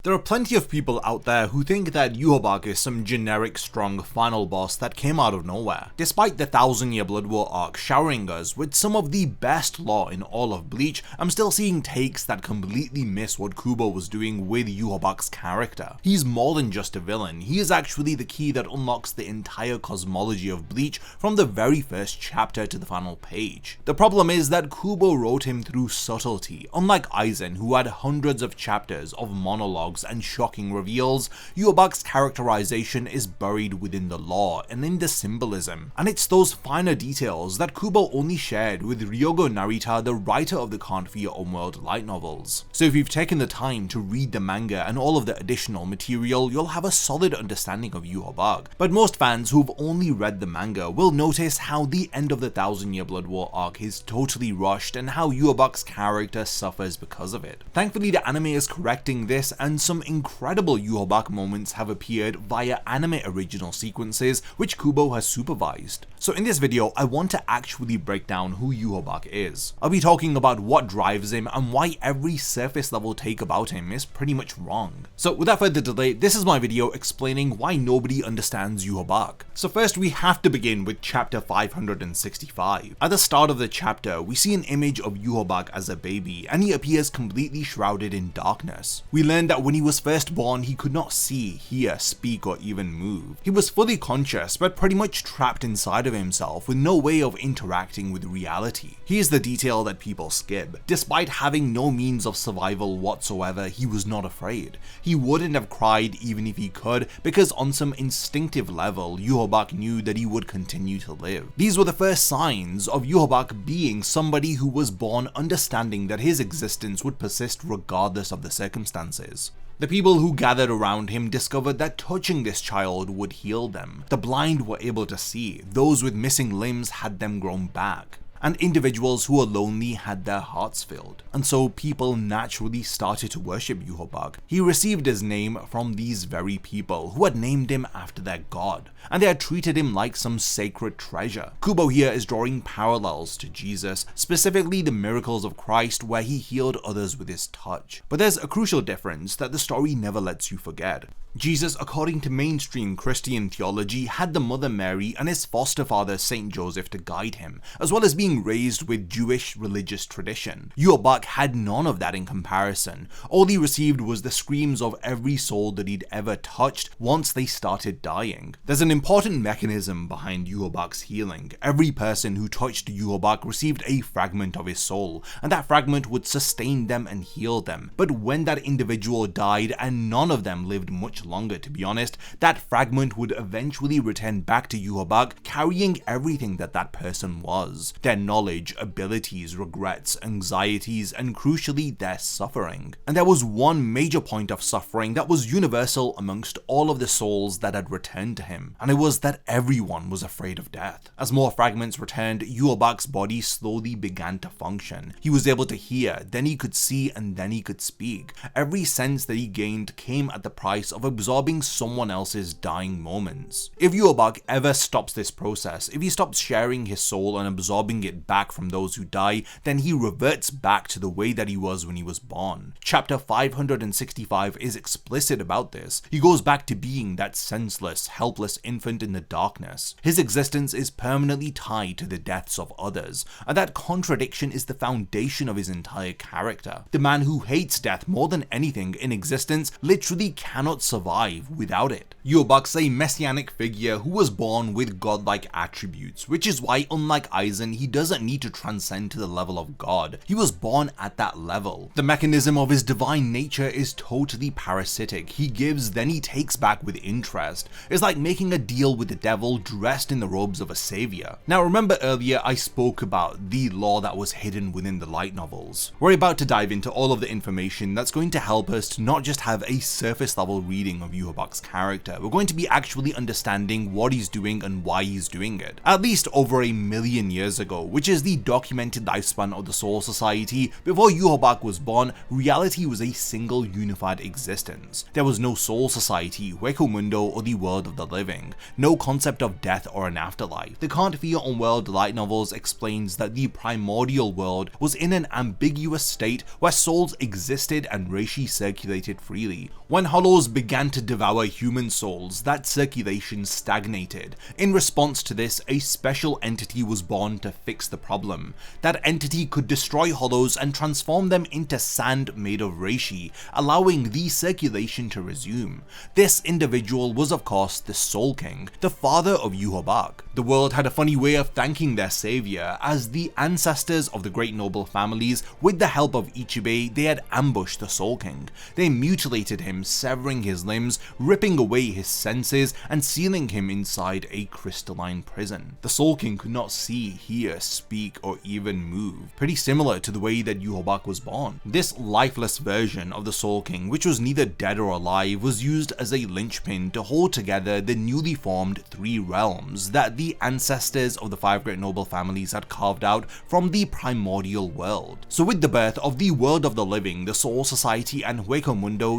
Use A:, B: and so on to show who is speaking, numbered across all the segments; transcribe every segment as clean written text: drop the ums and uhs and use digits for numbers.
A: There are plenty of people out there who think that Yhwach is some generic strong final boss that came out of nowhere. Despite the 1000-year Blood War arc showering us with some of the best lore in all of Bleach, I'm still seeing takes that completely miss what Kubo was doing with Yhwach's character. He's more than just a villain, he is actually the key that unlocks the entire cosmology of Bleach from the very first chapter to the final page. The problem is that Kubo wrote him through subtlety. Unlike Aizen, who had hundreds of chapters of monologue and shocking reveals, Yhwach's characterization is buried within the lore and in the symbolism, and it's those finer details that Kubo only shared with Ryogo Narita, the writer of the Can't Fear Homeworld light novels. So if you've taken the time to read the manga and all of the additional material, you'll have a solid understanding of Yhwach. But most fans who've only read the manga will notice how the end of the 1000-year Blood War arc is totally rushed and how Yhwach's character suffers because of it. Thankfully, the anime is correcting this, and some incredible Yhwach moments have appeared via anime original sequences which Kubo has supervised. So in this video, I want to actually break down who Yhwach is. I'll be talking about what drives him and why every surface level take about him is pretty much wrong. So without further delay, this is my video explaining why nobody understands Yhwach. So first we have to begin with chapter 565. At the start of the chapter, we see an image of Yhwach as a baby, and he appears completely shrouded in darkness. We learn that when he was first born, he could not see, hear, speak, or even move. He was fully conscious, but pretty much trapped inside of himself with no way of interacting with reality. Here's the detail that people skip. Despite having no means of survival whatsoever, he was not afraid. He wouldn't have cried even if he could, because on some instinctive level, Yhwach knew that he would continue to live. These were the first signs of Yhwach being somebody who was born understanding that his existence would persist regardless of the circumstances. The people who gathered around him discovered that touching this child would heal them. The blind were able to see, those with missing limbs had them grown back, and individuals who were lonely had their hearts filled. And so people naturally started to worship Yhwach. He received his name from these very people who had named him after their god, and they had treated him like some sacred treasure. Kubo here is drawing parallels to Jesus, specifically the miracles of Christ where he healed others with his touch. But there's a crucial difference that the story never lets you forget. Jesus, according to mainstream Christian theology, had the Mother Mary and his foster father Saint Joseph to guide him, as well as being raised with Jewish religious tradition. Yhwach had none of that in comparison. All he received was the screams of every soul that he'd ever touched once they started dying. There's an important mechanism behind Yhwach's healing. Every person who touched Yhwach received a fragment of his soul, and that fragment would sustain them and heal them. But when that individual died, and none of them lived much longer to be honest, that fragment would eventually return back to Yhwach, carrying everything that that person was. Their knowledge, abilities, regrets, anxieties, and crucially their suffering. And there was one major point of suffering that was universal amongst all of the souls that had returned to him, and it was that everyone was afraid of death. As more fragments returned, Yhwach's body slowly began to function. He was able to hear, then he could see, and then he could speak. Every sense that he gained came at the price of absorbing someone else's dying moments. If Yhwach ever stops this process, if he stops sharing his soul and absorbing it back from those who die, then he reverts back to the way that he was when he was born. Chapter 565 is explicit about this. He goes back to being that senseless, helpless infant in the darkness. His existence is permanently tied to the deaths of others, and that contradiction is the foundation of his entire character. The man who hates death more than anything in existence literally cannot survive without it. Yhwach's a messianic figure who was born with godlike attributes, which is why, unlike Aizen, he doesn't need to transcend to the level of God. He was born at that level. The mechanism of his divine nature is totally parasitic. He gives, then he takes back with interest. It's like making a deal with the devil dressed in the robes of a savior. Now remember earlier I spoke about the lore that was hidden within the light novels. We're about to dive into all of the information that's going to help us to not just have a surface level reading of Yhwach's character. We're going to be actually understanding what he's doing and why he's doing it. At least over 1 million years ago, which is the documented lifespan of the Soul Society, before Yhwach was born, reality was a single unified existence. There was no Soul Society, Hueco or the world of the living, no concept of death or an afterlife. The Can't Fear on-world light novels explains that the primordial world was in an ambiguous state where souls existed and reishi circulated freely. When hollows began to devour human souls, that circulation stagnated. In response to this, a special entity was born to fix the problem. That entity could destroy hollows and transform them into sand made of reishi, allowing the circulation to resume. This individual was of course the Soul King, the father of Yhwach. The world had a funny way of thanking their savior, as the ancestors of the great noble families, with the help of Ichibei, they had ambushed the Soul King. They mutilated him, severing his limbs, ripping away his senses, and sealing him inside a crystalline prison. The Soul King could not see, hear, speak, or even move, pretty similar to the way that Yhwach was born. This lifeless version of the Soul King, which was neither dead or alive, was used as a linchpin to hold together the newly formed 3 realms that the ancestors of the 5 great noble families had carved out from the primordial world. So with the birth of the world of the living, the Soul Society, and Hueco,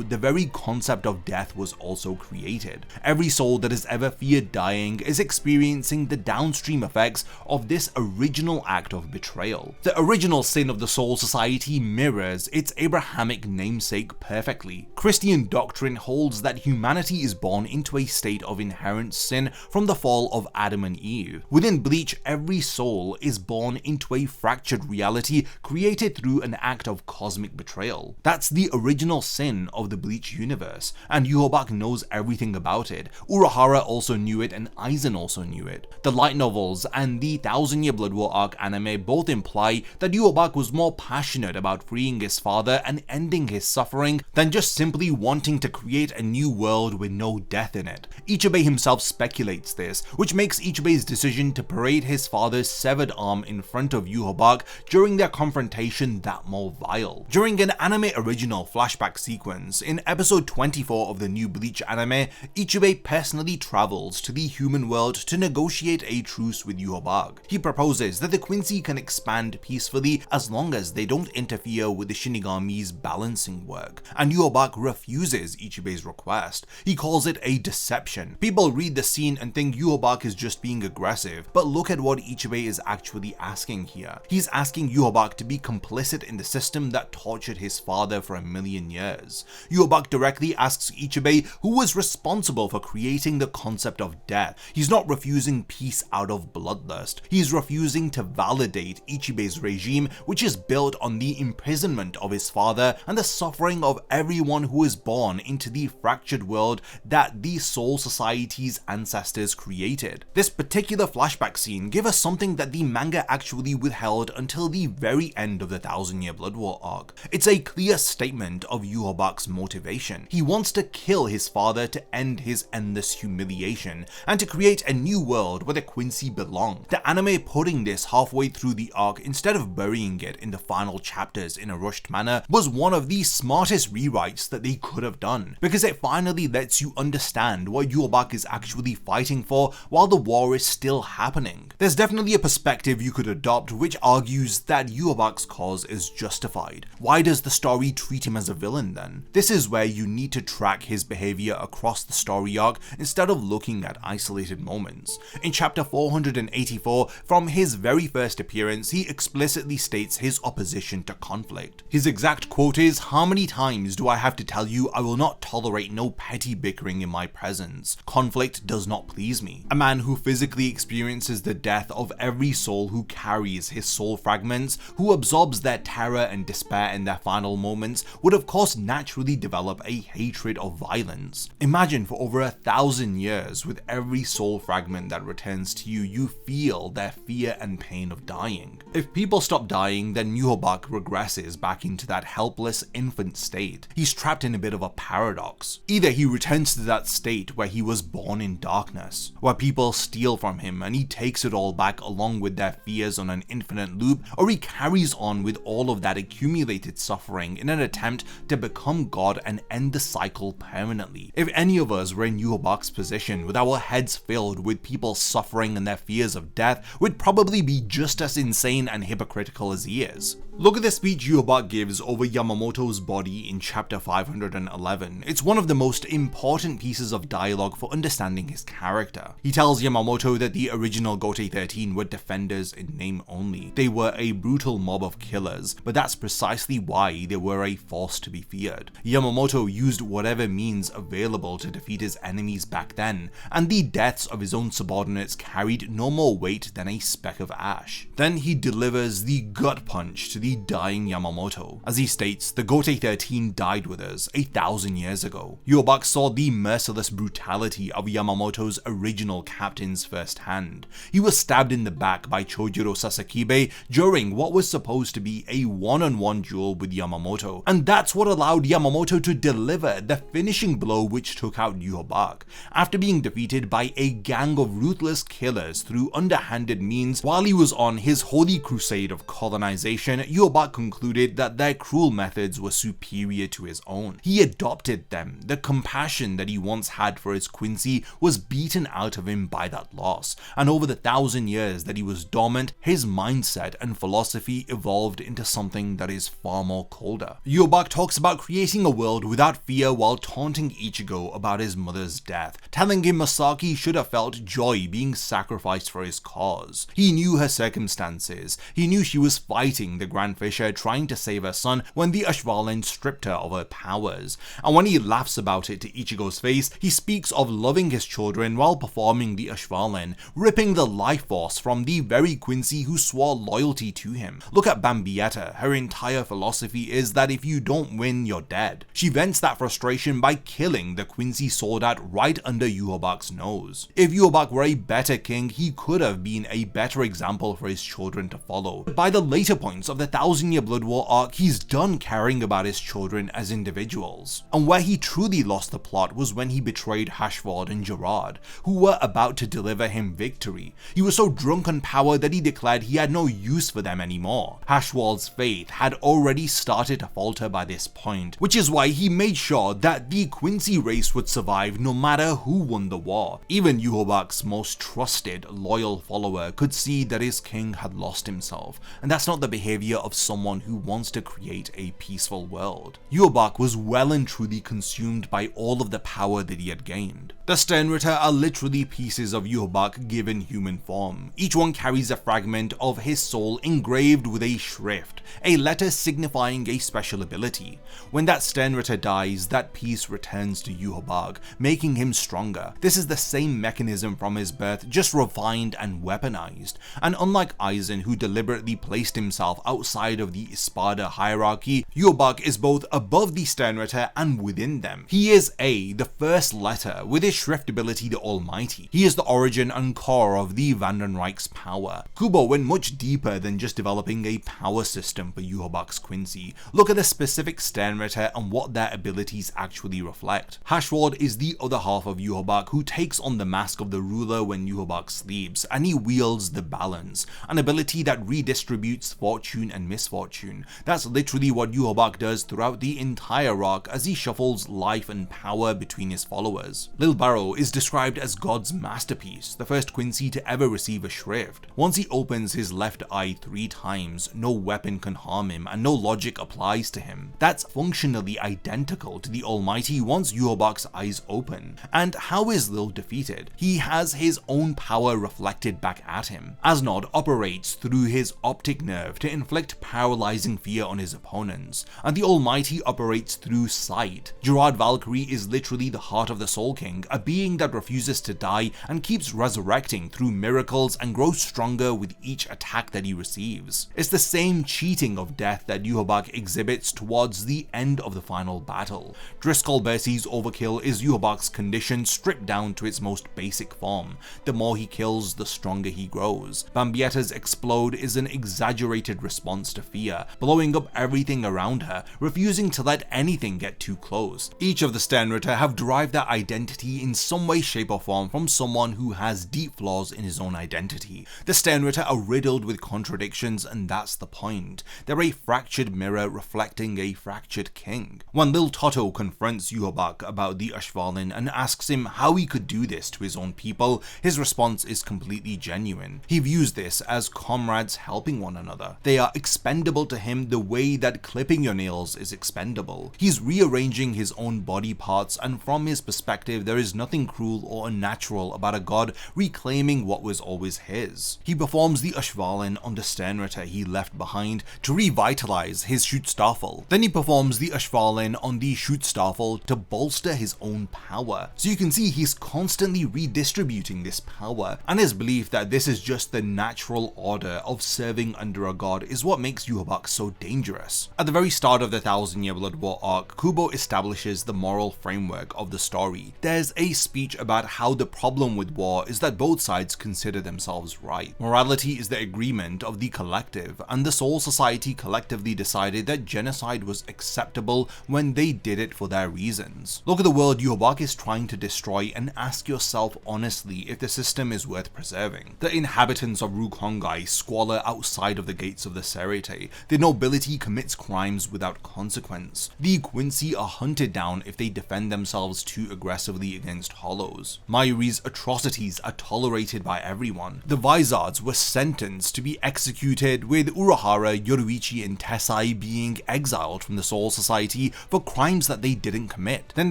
A: the very concept of death was also created. Every soul that has ever feared dying is experiencing the downstream effects of this original act of betrayal. The original sin of the Soul Society mirrors its Abrahamic namesake perfectly. Christian doctrine holds that humanity is born into a state of inherent sin from the fall of Adam and Eve. Within Bleach, every soul is born into a fractured reality created through an act of cosmic betrayal. That's the original sin of the Bleach universe, and Yhwach knows everything about it. Urahara also knew it, and Aizen also knew it. The light novels and the 1000-Year Blood War arc anime both imply that Yhwach was more passionate about freeing his father and ending his suffering than just simply wanting to create a new world with no death in it. Ichibei himself speculates this, which makes Ichibei's decision to parade his father's severed arm in front of Yhwach during their confrontation that more vile. During an anime original flashback sequence, in episode 24 of the new Bleach anime, Ichibei personally travels to the human world to negotiate a truce with Yhwach. He proposes that the Quincy can expand peacefully as long as they don't interfere with the Shinigami's balancing work, and Yhwach refuses Ichibei's request. He calls it a deception. People read the scene and think Yhwach is just being aggressive, but look at what Ichibei is actually asking here. He's asking Yhwach to be complicit in the system that tortured his father for 1,000,000 years. Yhwach directly asks Ichibei who was responsible for creating the concept of death. He's not refusing peace out of bloodlust. He's refusing to validate Ichibei's regime, which is built on the imprisonment of his father and the suffering of everyone who is born into the fractured world that the Soul Society's ancestors created. This particular flashback scene gives us something that the manga actually withheld until the very end of the 1000-Year Blood War arc. It's a clear statement of Yhwach's motivation. He wants to kill his father to end his endless humiliation, and to create a new world where the Quincy belong. The anime putting this halfway through the arc instead of burying it in the final chapters in a rushed manner was one of the smartest rewrites that they could have done, because it finally lets you understand what Yhwach is actually fighting for while the war is still happening. There's definitely a perspective you could adopt which argues that Yhwach's cause is justified. Why does the story treat him as a villain then? This is where you need to track his behavior across the story arc instead of looking at isolated moments. In chapter 484, from his very first appearance, he explicitly states his opposition to conflict. His exact quote is, "How many times do I have to tell you I will not tolerate no petty bickering in my presence? Conflict does not please me." A man who physically experiences the death of every soul who carries his soul fragments, who absorbs their terror and despair in their final moments, would of course naturally develop a hatred of violence. Imagine for over 1,000 years, with every soul fragment that returns to you, you feel their fear and pain of dying. If people stop dying, then Yhwach regresses back into that helpless infant state. He's trapped in a bit of a paradox. Either he returns to that state where he was born in darkness, where people steal from him and he takes it all back along with their fears on an infinite loop, or he carries on with all of that accumulated suffering in an attempt to become God and end the cycle permanently. If any of us were in Yhwach's position, with our heads filled with people suffering and their fears of death, we'd probably actually be just as insane and hypocritical as he is. Look at the speech Yhwach gives over Yamamoto's body in chapter 511. It's one of the most important pieces of dialogue for understanding his character. He tells Yamamoto that the original Gotei 13 were defenders in name only. They were a brutal mob of killers, but that's precisely why they were a force to be feared. Yamamoto used whatever means available to defeat his enemies back then, and the deaths of his own subordinates carried no more weight than a speck of ash. Then he delivers the gut punch to the dying Yamamoto. As he states, the Gotei 13 died with us 1,000 years ago. Yhwach saw the merciless brutality of Yamamoto's original captains firsthand. He was stabbed in the back by Chojuro Sasakibe during what was supposed to be a one-on-one duel with Yamamoto, and that's what allowed Yamamoto to deliver the finishing blow which took out Yhwach. After being defeated by a gang of ruthless killers through underhanded means while he was on his holy crusade of colonization, Yhwach concluded that their cruel methods were superior to his own. He adopted them. The compassion that he once had for his Quincy was beaten out of him by that loss, and over the 1,000 years that he was dormant, his mindset and philosophy evolved into something that is far more colder. Yhwach talks about creating a world without fear while taunting Ichigo about his mother's death, telling him Masaki should have felt joy being sacrificed for his cause. He knew her circumstances. He knew she was fighting the Grand Fisher trying to save her son when the Ashvalan stripped her of her powers, and when he laughs about it to Ichigo's face, he speaks of loving his children while performing the Ashvalan, ripping the life force from the very Quincy who swore loyalty to him. Look at Bambietta. Her entire philosophy is that if you don't win, you're dead. She vents that frustration by killing the Quincy Soldat right under Yhwach's nose. If Yhwach were a better king, he could have been a better example for his children to follow. By the later points of the 1,000-year Blood War arc, he's done caring about his children as individuals. And where he truly lost the plot was when he betrayed Hashvard and Gerard, who were about to deliver him victory. He was so drunk on power that he declared he had no use for them anymore. Hashvard's faith had already started to falter by this point, which is why he made sure that the Quincy race would survive no matter who won the war. Even Yhwach's most trusted, loyal follower could see that his king had lost himself, and that's not the behavior of someone who wants to create a peaceful world. Yhwach was well and truly consumed by all of the power that he had gained. The Sternritter are literally pieces of Yhwach given human form. Each one carries a fragment of his soul engraved with a shrift, a letter signifying a special ability. When that Sternritter dies, that piece returns to Yhwach, making him stronger. This is the same mechanism from his birth, just refined and weaponized. And unlike Aizen, who deliberately placed himself outside of the Espada hierarchy, Yhwach is both above the Sternritter and within them. He is the first letter, with his shrift ability the Almighty. He is the origin and core of the Vandenreich's power. Kubo went much deeper than just developing a power system for Yhwach's Quincy. Look at the specific Sternritter and what their abilities actually reflect. Hashward is the other half of Yhwach who takes on the mask of the ruler when Yhwach sleeps, and he wields the balance, an ability that redistributes fortune and misfortune. That's literally what Yhwach does throughout the entire arc as he shuffles life and power between his followers. Lil Barrow is described as God's masterpiece, the first Quincy to ever receive a shrift. Once he opens his left eye 3 times, no weapon can harm him and no logic applies to him. That's functionally identical to the Almighty once Yhwach's eyes open. And how is Lil defeated? He has his own power reflected back at him. Asnod operates through his optic nerve to inflict paralyzing fear on his opponents, and the Almighty operates through sight. Gerard Valkyrie is literally the heart of the Soul King, a being that refuses to die and keeps resurrecting through miracles and grows stronger with each attack that he receives. It's the same cheating of death that Yhwach exhibits towards the end of the final battle. Driscoll Bercy's overkill is Yhwach's condition stripped down to its most basic form. The more he kills, the stronger he grows. Bambietta's explode is an exaggerated response to fear, blowing up everything around her, refusing to let anything get too close. Each of the Sternritter have derived their identity in some way, shape or form from someone who has deep flaws in his own identity. The Sternritter are riddled with contradictions, and that's the point. They're a fractured mirror reflecting a fractured king. When Lil Toto confronts Yhwach about the Ashvalan and asks him how he could do this to his own people, his response is completely genuine. He he views this as comrades helping one another. They are expendable to him the way that clipping your nails is expendable. He's rearranging his own body parts, and from his perspective there is nothing cruel or unnatural about a god reclaiming what was always his. He performs the Ashvalin on the Sternritter he left behind to revitalize his Schutzstaffel. Then he performs the Ashvalin on the Schutzstaffel to bolster his own power. So you can see he's constantly redistributing this power, and his belief that this is just the natural order of serving under a god is what makes Yhwach so dangerous. At the very start of the 1000-Year Blood War arc, Kubo establishes the moral framework of the story. There's a speech about how the problem with war is that both sides consider themselves right. Morality is the agreement of the collective, and the Soul Society collectively decided that genocide was acceptable when they did it for their reasons. Look at the world Yhwach is trying to destroy and ask yourself honestly if the system is worth preserving. The inhabitants of Rukongai squalor outside of the gates of the Serete. The nobility commits crimes without consequence. The Quincy are hunted down if they defend themselves too aggressively against hollows. Mayuri's atrocities are tolerated by everyone. The Vizards were sentenced to be executed, with Urahara, Yoruichi and Tessai being exiled from the Soul Society for crimes that they didn't commit. Then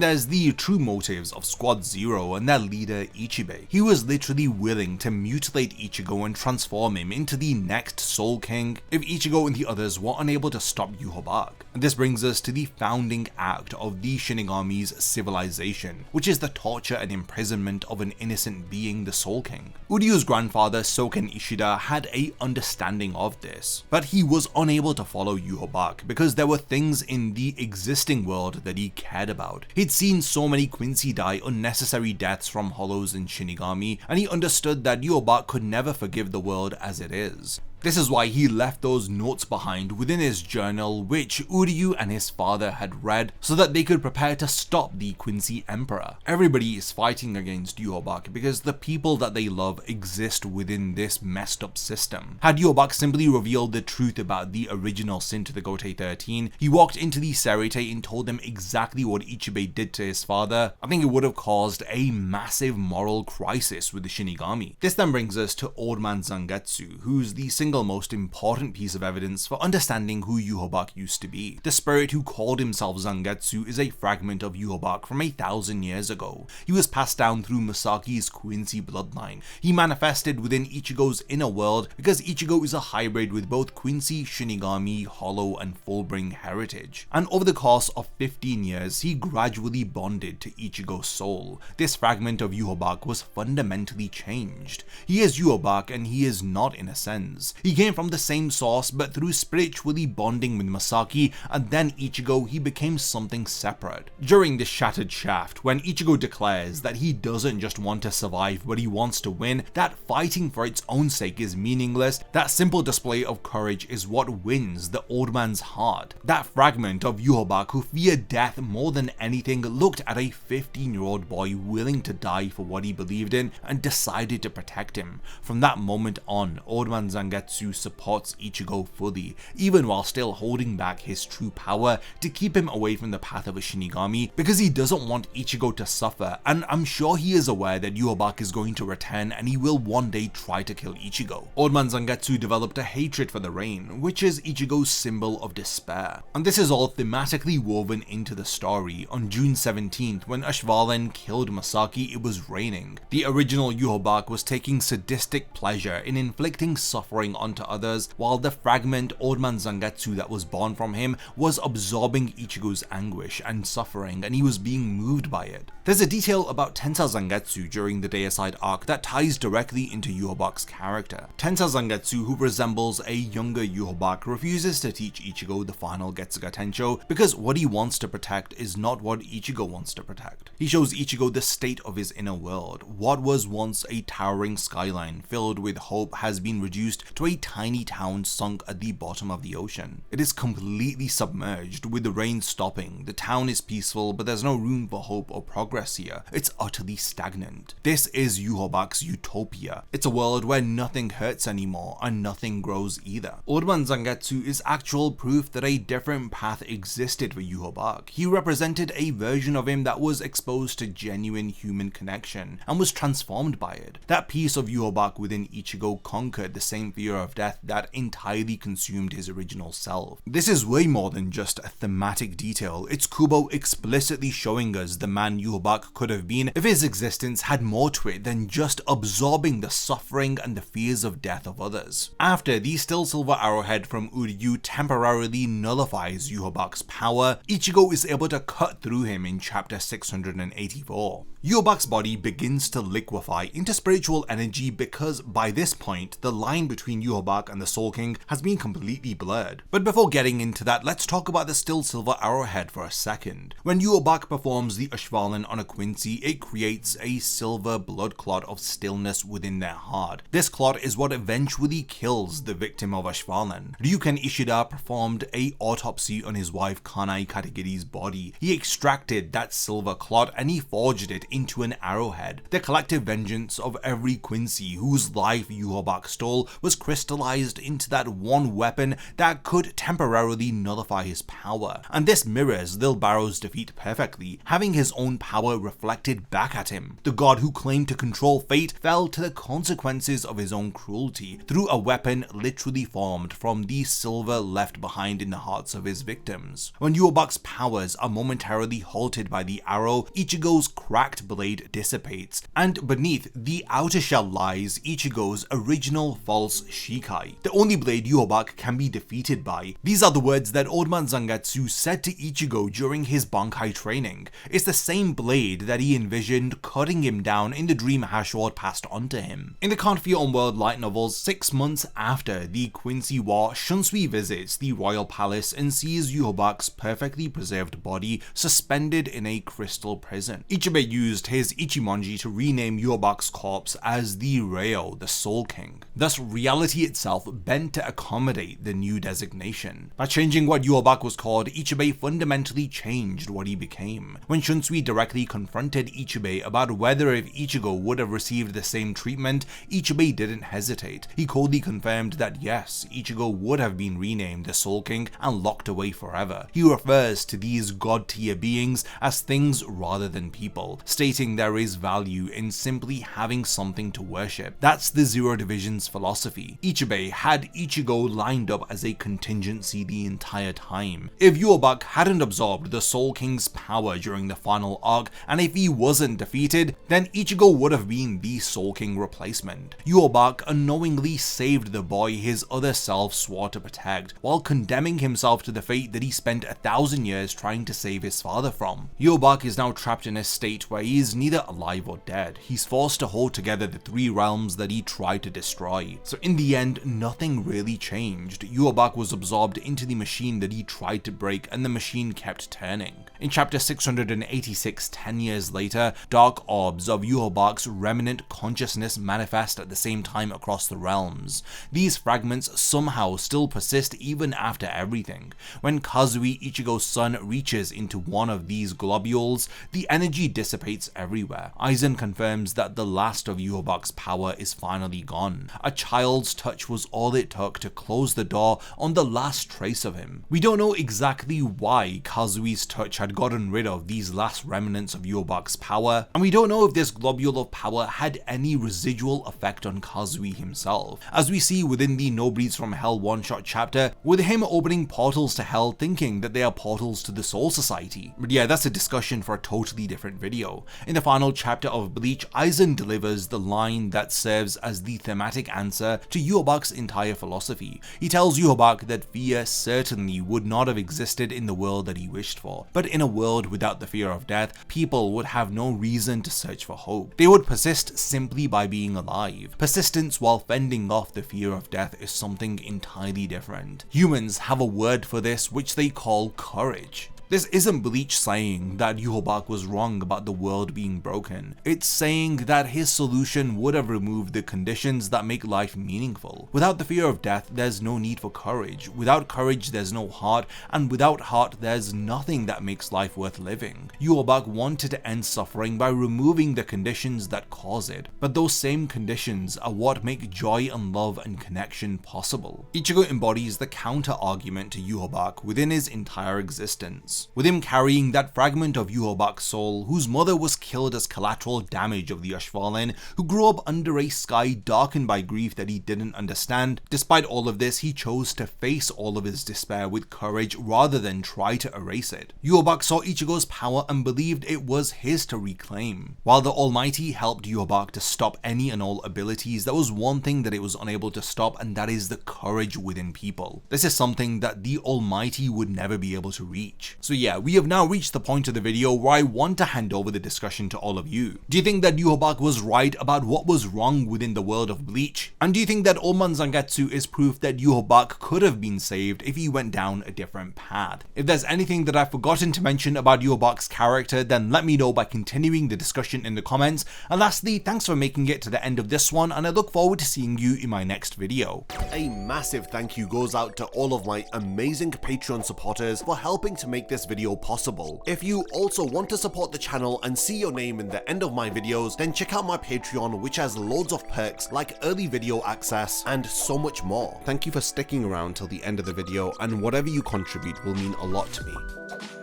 A: there's the true motives of Squad Zero and their leader Ichibe. He was literally willing to mutilate Ichigo and transform him into the next Soul King if Ichigo and the others were unable to stop Yhwach. And this brings us to the founding act of the Shinigami's civilization, which is the torture and imprisonment of an innocent being, the Soul King. Uryu's grandfather Soken Ishida had a understanding of this, but he was unable to follow Yhwach because there were things in the existing world that he cared about. He'd seen so many Quincy die unnecessary deaths from hollows and Shinigami, and he understood that Yhwach could never forgive the world as it is. This is why he left those notes behind within his journal, which Uryu and his father had read so that they could prepare to stop the Quincy Emperor. Everybody is fighting against Yhwach because the people that they love exist within this messed up system. Had Yhwach simply revealed the truth about the original sin to the Gotei 13, he walked into the Serete and told them exactly what Ichibe did to his father, I think it would have caused a massive moral crisis with the Shinigami. This then brings us to Old Man Zangetsu, who's the single most important piece of evidence for understanding who Yhwach used to be. The spirit who called himself Zangetsu is a fragment of Yhwach from 1,000 years ago. He was passed down through Masaki's Quincy bloodline. He manifested within Ichigo's inner world because Ichigo is a hybrid with both Quincy, Shinigami, Hollow, and Fullbring heritage. And over the course of 15 years, he gradually bonded to Ichigo's soul. This fragment of Yhwach was fundamentally changed. He is Yhwach and he is not in a sense. He came from the same source, but through spiritually bonding with Masaki and then Ichigo, he became something separate. During the Shattered Shaft, when Ichigo declares that he doesn't just want to survive but he wants to win, that fighting for its own sake is meaningless, that simple display of courage is what wins the old man's heart. That fragment of Yhwach who feared death more than anything looked at a 15-year-old boy willing to die for what he believed in and decided to protect him. From that moment on, Old Man Zangetsu supports Ichigo fully, even while still holding back his true power to keep him away from the path of a Shinigami, because he doesn't want Ichigo to suffer, and I'm sure he is aware that Yhwach is going to return and he will one day try to kill Ichigo. Old Man Zangetsu developed a hatred for the rain, which is Ichigo's symbol of despair. And this is all thematically woven into the story. On June 17th, when Ashvalin killed Masaki, it was raining. The original Yhwach was taking sadistic pleasure in inflicting suffering onto others, while the fragment Old Man Zangetsu that was born from him was absorbing Ichigo's anguish and suffering, and he was being moved by it. There's a detail about Tensa Zangetsu during the Deicide arc that ties directly into Yhwach's character. Tensa Zangetsu, who resembles a younger Yhwach, refuses to teach Ichigo the final Getsuga Tensho because what he wants to protect is not what Ichigo wants to protect. He shows Ichigo the state of his inner world. What was once a towering skyline filled with hope has been reduced to a a tiny town sunk at the bottom of the ocean. It is completely submerged, with the rain stopping. The town is peaceful, but there's no room for hope or progress here. It's utterly stagnant. This is Yhwach's utopia. It's a world where nothing hurts anymore and nothing grows either. Man Zangetsu is actual proof that a different path existed for Yhwach. He represented a version of him that was exposed to genuine human connection and was transformed by it. That piece of Yhwach within Ichigo conquered the same fear of death that entirely consumed his original self. This is way more than just a thematic detail. It's Kubo explicitly showing us the man Yhwach could have been if his existence had more to it than just absorbing the suffering and the fears of death of others. After the still silver arrowhead from Uryu temporarily nullifies Yhwach's power, Ichigo is able to cut through him in chapter 684. Yhwach's body begins to liquefy into spiritual energy because by this point, the line between Yhwach and the Soul King has been completely blurred. But before getting into that, let's talk about the still silver arrowhead for a second. When Yhwach performs the Ashvalan on a Quincy, it creates a silver blood clot of stillness within their heart. This clot is what eventually kills the victim of Ashvalan. Ryuken Ishida performed an autopsy on his wife Kanai Katagiri's body. He extracted that silver clot and he forged it into an arrowhead. The collective vengeance of every Quincy whose life Yhwach stole was crystallized into that one weapon that could temporarily nullify his power. And this mirrors Lil Barrow's defeat perfectly, having his own power reflected back at him. The god who claimed to control fate fell to the consequences of his own cruelty through a weapon literally formed from the silver left behind in the hearts of his victims. When Yhwach's powers are momentarily halted by the arrow, Ichigo's cracked blade dissipates, and beneath the outer shell lies Ichigo's original false Shikai, the only blade Yhwach can be defeated by. These are the words that Old Man Zangetsu said to Ichigo during his Bankai training. It's the same blade that he envisioned cutting him down in the dream Hashward passed on to him. In the Can't Fear on World light novels, 6 months after the Quincy War, Shunsui visits the royal palace and sees Yhwach's perfectly preserved body suspended in a crystal prison. Ichibei used his Ichimonji to rename Yhwach's corpse as the Reo, the Soul King. Thus, reality itself bent to accommodate the new designation. By changing what Yhwach was called, Ichibei fundamentally changed what he became. When Shunsui directly confronted Ichibei about whether if Ichigo would have received the same treatment, Ichibei didn't hesitate. He coldly confirmed that yes, Ichigo would have been renamed the Soul King and locked away forever. He refers to these god-tier beings as things rather than people, stating there is value in simply having something to worship. That's the Zero Division's philosophy. Ichibei had Ichigo lined up as a contingency the entire time. If Yhwach hadn't absorbed the Soul King's power during the final arc, and if he wasn't defeated, then Ichigo would have been the Soul King replacement. Yhwach unknowingly saved the boy his other self swore to protect, while condemning himself to the fate that he spent 1,000 years trying to save his father from. Yhwach is now trapped in a state where he is neither alive or dead. He's forced to hold together the 3 realms that he tried to destroy. So in the end, nothing really changed. Yhwach was absorbed into the machine that he tried to break, and the machine kept turning. In chapter 686, 10 years later, dark orbs of Yhwach's remnant consciousness manifest at the same time across the realms. These fragments somehow still persist even after everything. When Kazui, Ichigo's son, reaches into one of these globules, the energy dissipates everywhere. Aizen confirms that the last of Yhwach's power is finally gone. A child's touch was all it took to close the door on the last trace of him. We don't know exactly why Kazui's touch had gotten rid of these last remnants of Yhwach's power, and we don't know if this globule of power had any residual effect on Kazui himself, as we see within the No Breeds from Hell one-shot chapter, with him opening portals to hell thinking that they are portals to the Soul Society. But yeah, that's a discussion for a totally different video. In the final chapter of Bleach, Aizen delivers the line that serves as the thematic answer to Yhwach's entire philosophy. He tells Yhwach that fear certainly would not have existed in the world that he wished for, but in a world without the fear of death, people would have no reason to search for hope. They would persist simply by being alive. Persistence while fending off the fear of death is something entirely different. Humans have a word for this which they call courage. This isn't Bleach saying that Yhwach was wrong about the world being broken. It's saying that his solution would have removed the conditions that make life meaningful. Without the fear of death, there's no need for courage. Without courage, there's no heart, and without heart, there's nothing that makes life worth living. Yhwach wanted to end suffering by removing the conditions that cause it, but those same conditions are what make joy and love and connection possible. Ichigo embodies the counter-argument to Yhwach within his entire existence, with him carrying that fragment of Yhwach's soul whose mother was killed as collateral damage of the Ashvalin, who grew up under a sky darkened by grief that he didn't understand. Despite all of this, he chose to face all of his despair with courage rather than try to erase it. Yhwach saw Ichigo's power and believed it was his to reclaim. While the Almighty helped Yhwach to stop any and all abilities, there was one thing that it was unable to stop, and that is the courage within people. This is something that the Almighty would never be able to reach. So yeah, we have now reached the point of the video where I want to hand over the discussion to all of you. Do you think that Yhwach was right about what was wrong within the world of Bleach? And do you think that Man Zangetsu is proof that Yhwach could have been saved if he went down a different path? If there's anything that I've forgotten to mention about Yhwach's character, then let me know by continuing the discussion in the comments. And lastly, thanks for making it to the end of this one, and I look forward to seeing you in my next video.
B: A massive thank you goes out to all of my amazing Patreon supporters for helping to make this video possible. If you also want to support the channel and see your name in the end of my videos, then check out my Patreon, which has loads of perks like early video access and so much more. Thank you for sticking around till the end of the video, and whatever you contribute will mean a lot to me.